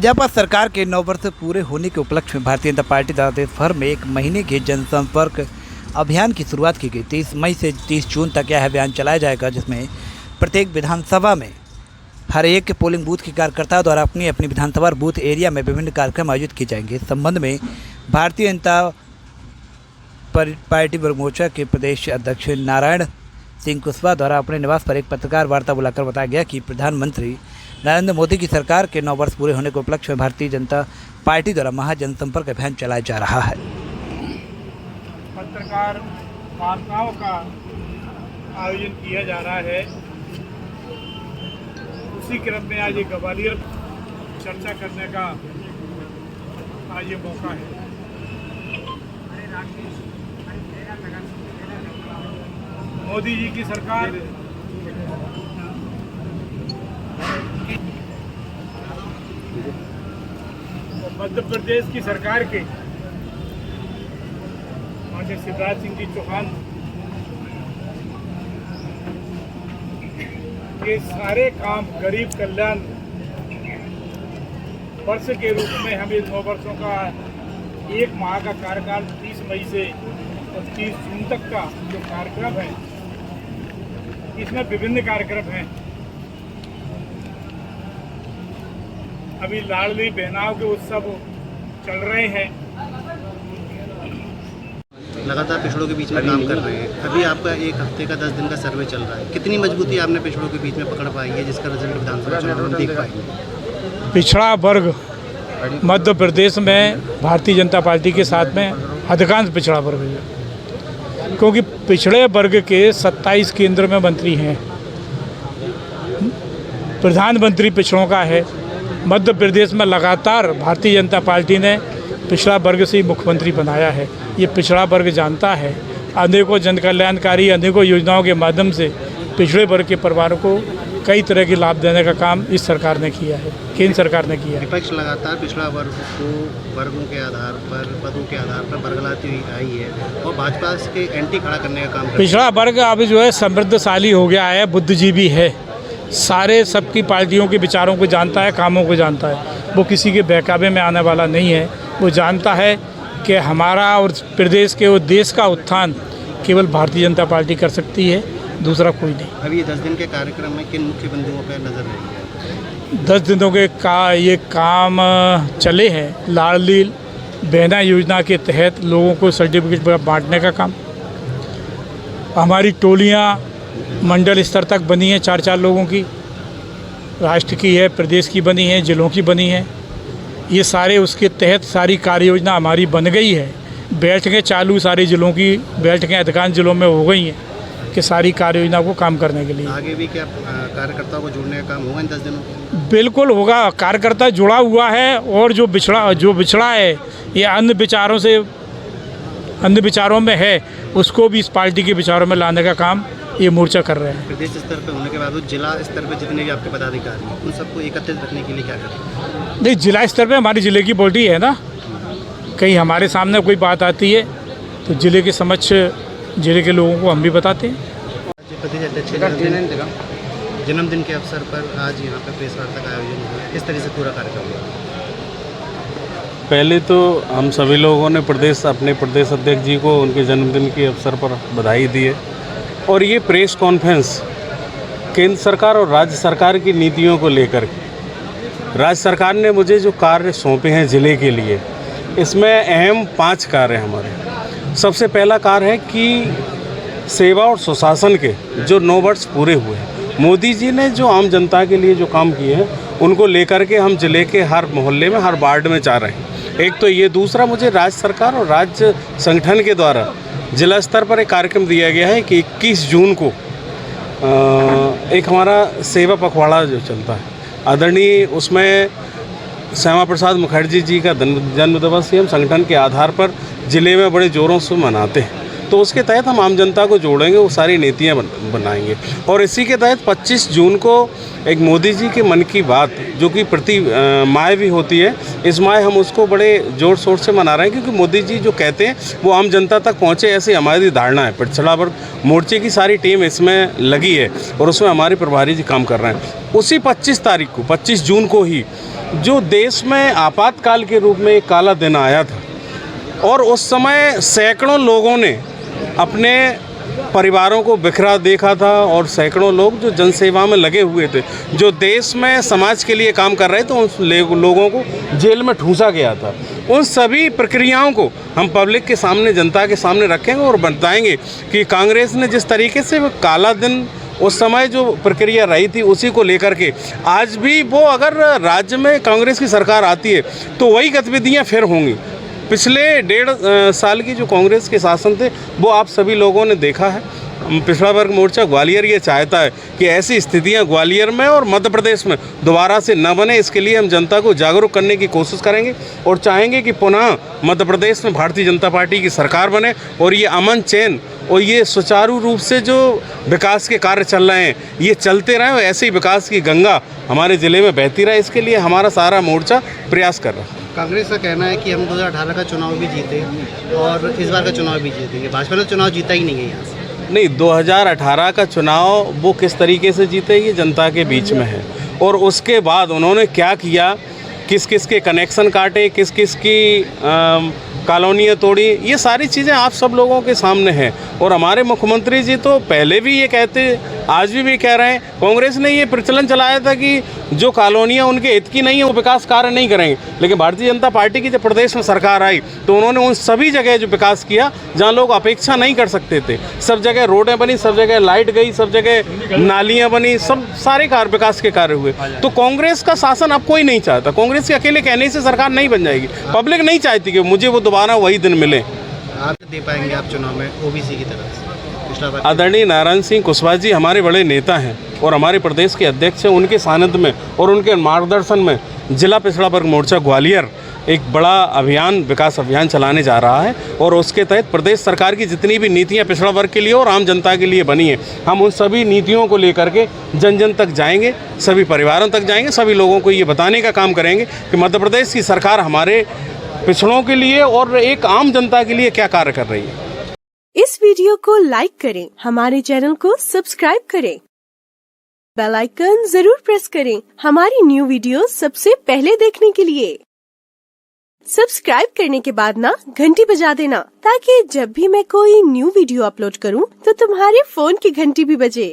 भाजपा सरकार के 9 वर्ष पूरे होने के उपलक्ष्य में भारतीय जनता पार्टी द्वारा देश भर में एक महीने के जनसंपर्क अभियान की शुरुआत की गई। 30 मई से 30 जून तक यह अभियान चलाया जाएगा, जिसमें प्रत्येक विधानसभा में हर एक पोलिंग बूथ के कार्यकर्ताओं द्वारा अपनी अपनी विधानसभा और बूथ एरिया में विभिन्न कार्यक्रम आयोजित किए जाएंगे। इस संबंध में भारतीय जनता पार्टी वर्ग मोर्चा के प्रदेश अध्यक्ष नारायण सिंह कुशवाहा द्वारा अपने निवास पर एक पत्रकार वार्ता बुलाकर बताया गया कि प्रधानमंत्री नरेंद्र मोदी की सरकार के 9 वर्ष पूरे होने के उपलक्ष्य में भारतीय जनता पार्टी द्वारा महाजनसंपर्क अभियान चलाया जा रहा है। पत्रकार वार्ताओं का आयोजन किया जा रहा है। उसी क्रम में आज ये ग्वालियर चर्चा करने का आज ये मौका है। मोदी जी की सरकार मध्य प्रदेश की सरकार के माननीय शिवराज सिंह जी चौहान के सारे काम गरीब कल्याण वर्ष के रूप में हम इस 9 वर्षों का 1 माह का कार्यकाल 30 मई से 30 जून तक का जो कार्यक्रम है, इसमें विभिन्न कार्यक्रम हैं। अभी लाडली बहनाओं के उत्सव चल रहे हैं। लगातार पिछड़ों के बीच में काम कर रहे हैं। अभी आपका 1 हफ्ते का 10 दिन का सर्वे चल रहा है। कितनी मजबूती आपने पिछड़ों के बीच में पकड़ पाई है, जिसका रिजल्ट विधानसभा चुनाव में देख पाएंगे? पिछड़ा वर्ग मध्य प्रदेश में भारतीय जनता पार्टी के साथ में अधिकांश पिछड़ा वर्ग है, क्योंकि पिछड़े वर्ग के 27 केंद्र में मंत्री हैं। प्रधानमंत्री पिछड़ों का है। मध्य प्रदेश में लगातार भारतीय जनता पार्टी ने पिछड़ा वर्ग से ही मुख्यमंत्री बनाया है। ये पिछड़ा वर्ग जानता है। अनेकों जन कल्याणकारी अनेकों योजनाओं के माध्यम से पिछड़े वर्ग के परिवारों को कई तरह के लाभ देने का काम इस सरकार ने किया है, केंद्र सरकार ने किया है। विपक्ष लगातार पिछड़ा वर्ग को वर्गों के आधार पर, पदों के आधार पर बरगलाती हुई आई है और भाजपा के एंटी खड़ा करने का काम। पिछड़ा वर्ग अब जो है समृद्धशाली हो गया है, बुद्धिजीवी है, सारे सबकी पार्टियों के विचारों को जानता है, कामों को जानता है। वो किसी के बहकावे में आने वाला नहीं है। वो जानता है कि हमारा और प्रदेश के और देश का उत्थान केवल भारतीय जनता पार्टी कर सकती है, दूसरा कोई नहीं। अभी ये 10 दिन के कार्यक्रम में किन मुख्य बिंदुओं पर नजर रही है? 10 दिनों के ये काम चले हैं। लाडली बहना योजना के तहत लोगों को सर्टिफिकेट बांटने का काम। हमारी टोलियाँ मंडल स्तर तक बनी है, 4-4 लोगों की, राष्ट्र की है, प्रदेश की बनी है, जिलों की बनी है। ये सारे उसके तहत सारी कार्य योजना हमारी बन गई है। बैठकें चालू सारे जिलों की बैठकें अधिकांश जिलों में हो गई हैं कि सारी कार्य योजना को काम करने के लिए। आगे भी क्या कार्यकर्ताओं को जोड़ने का काम होगा इन 10 दिनों में? बिल्कुल होगा। कार्यकर्ता जुड़ा हुआ है और जो बिछड़ा है ये अन्य विचारों में है, उसको भी इस पार्टी के विचारों में लाने का काम ये मोर्चा कर रहे हैं। प्रदेश स्तर पर होने के बाद जिला स्तर पर जितने भी आपके पदाधिकारी हैं उन सबको एकत्रित रखने के लिए क्या करें? नहीं, जिला स्तर पे हमारे ज़िले की पार्टी है ना। कहीं हमारे सामने कोई बात आती है तो ज़िले के समक्ष ज़िले के लोगों को हम भी बताते हैं। प्रदेश अध्यक्ष जन्मदिन के अवसर पर आज यहाँ पर प्रेस वार्ता का आयोजन हुआ है। इस तरह से पूरा कार्यक्रम हुआ। पहले तो हम सभी लोगों ने अपने प्रदेश अध्यक्ष जी को उनके जन्मदिन के अवसर पर बधाई दी है। और ये प्रेस कॉन्फ्रेंस केंद्र सरकार और राज्य सरकार की नीतियों को लेकर राज्य सरकार ने मुझे जो कार्य सौंपे हैं ज़िले के लिए, इसमें अहम 5 कार्य हैं हमारे। सबसे पहला कार्य है कि सेवा और सुशासन के जो 9 वर्ष पूरे हुए हैं, मोदी जी ने जो आम जनता के लिए जो काम किए हैं उनको लेकर के हम ज़िले के हर मोहल्ले में, हर वार्ड में जा रहे हैं। एक तो ये, दूसरा मुझे राज्य सरकार और राज्य संगठन के द्वारा जिला स्तर पर एक कार्यक्रम दिया गया है कि 21 जून को एक हमारा सेवा पखवाड़ा जो चलता है, आदरणीय उसमें श्यामा प्रसाद मुखर्जी जी का जन्म दिवस हम संगठन के आधार पर ज़िले में बड़े ज़ोरों से मनाते हैं। तो उसके तहत हम आम जनता को जोड़ेंगे, वो सारी नीतियाँ बनाएंगे। और इसी के तहत 25 जून को एक मोदी जी के मन की बात जो कि प्रति माह भी होती है, इस माह हम उसको बड़े जोर शोर से मना रहे हैं, क्योंकि मोदी जी जो कहते हैं वो आम जनता तक पहुँचे, ऐसी हमारी धारणा है। पिछड़ा वर्ग मोर्चे की सारी टीम इसमें लगी है और उसमें हमारे प्रभारी जी काम कर रहे हैं। उसी 25 जून को ही जो देश में आपातकाल के रूप में एक काला दिन आया था और उस समय सैकड़ों लोगों ने अपने परिवारों को बिखरा देखा था और सैकड़ों लोग जो जनसेवा में लगे हुए थे, जो देश में समाज के लिए काम कर रहे थे, उन लोगों को जेल में ठूंसा गया था। उन सभी प्रक्रियाओं को हम पब्लिक के सामने, जनता के सामने रखेंगे और बताएंगे कि कांग्रेस ने जिस तरीके से वो काला दिन उस समय जो प्रक्रिया रही थी उसी को लेकर के आज भी वो अगर राज्य में कांग्रेस की सरकार आती है तो वही गतिविधियां फिर होंगी। पिछले 1.5 साल की जो कांग्रेस के शासन थे वो आप सभी लोगों ने देखा है। पिछड़ा वर्ग मोर्चा ग्वालियर ये चाहता है कि ऐसी स्थितियां ग्वालियर में और मध्य प्रदेश में दोबारा से न बने। इसके लिए हम जनता को जागरूक करने की कोशिश करेंगे और चाहेंगे कि पुनः मध्य प्रदेश में भारतीय जनता पार्टी की सरकार बने और ये अमन चैन और ये सुचारू रूप से जो विकास के कार्य चल रहे हैं ये चलते रहें और ऐसे ही विकास की गंगा हमारे ज़िले में बहती रहे। इसके लिए हमारा सारा मोर्चा प्रयास कर रहा है। कांग्रेस का कहना है कि हम 2018 का चुनाव भी जीते और इस बार का चुनाव भी जीतेंगे। भाजपा ने चुनाव जीता ही नहीं है यहाँ से। नहीं, 2018 का चुनाव वो किस तरीके से जीते ये जनता के बीच में है और उसके बाद उन्होंने क्या किया, किस किस के कनेक्शन काटे, किस किस की कॉलोनियाँ तोड़ी, ये सारी चीज़ें आप सब लोगों के सामने हैं। और हमारे मुख्यमंत्री जी तो पहले भी ये कहते, आज भी कह रहे हैं, कांग्रेस ने ये प्रचलन चलाया था कि जो कॉलोनियाँ उनके हित की नहीं है वो विकास कार्य नहीं करेंगे। लेकिन भारतीय जनता पार्टी की जब प्रदेश में सरकार आई तो उन्होंने उन सभी जगह जो विकास किया जहाँ लोग अपेक्षा नहीं कर सकते थे, सब जगह रोडें बनी, सब जगह लाइट गई, सब जगह नालियाँ बनी, सब सारे विकास के कार्य हुए। तो कांग्रेस का शासन अब कोई नहीं चाहता। कांग्रेस के अकेले कहने से सरकार नहीं बन जाएगी। पब्लिक नहीं चाहती कि मुझे वो दोबारा वही दिन मिले। आप दे पाएंगे आप चुनाव में ओबीसी की तरफ से? आदरणीय नारायण सिंह कुशवाहा जी हमारे बड़े नेता हैं और हमारे प्रदेश के अध्यक्ष हैं। उनके सानिध्य में और उनके मार्गदर्शन में जिला पिछड़ा वर्ग मोर्चा ग्वालियर एक बड़ा अभियान, विकास अभियान चलाने जा रहा है और उसके तहत प्रदेश सरकार की जितनी भी नीतियां पिछड़ा वर्ग के लिए और आम जनता के लिए बनी है, हम उन सभी नीतियों को लेकर के जन जन तक जाएंगे, सभी परिवारों तक जाएंगे, सभी लोगों को ये बताने का काम करेंगे कि मध्य प्रदेश की सरकार हमारे पिछड़ों के लिए और एक आम जनता के लिए क्या कार्य कर रही है। इस वीडियो को लाइक करें, हमारे चैनल को सब्सक्राइब करें, बेल आइकन जरूर प्रेस करें हमारी न्यू वीडियो सबसे पहले देखने के लिए। सब्सक्राइब करने के बाद ना घंटी बजा देना ताकि जब भी मैं कोई न्यू वीडियो अपलोड करूं तो तुम्हारे फोन की घंटी भी बजे।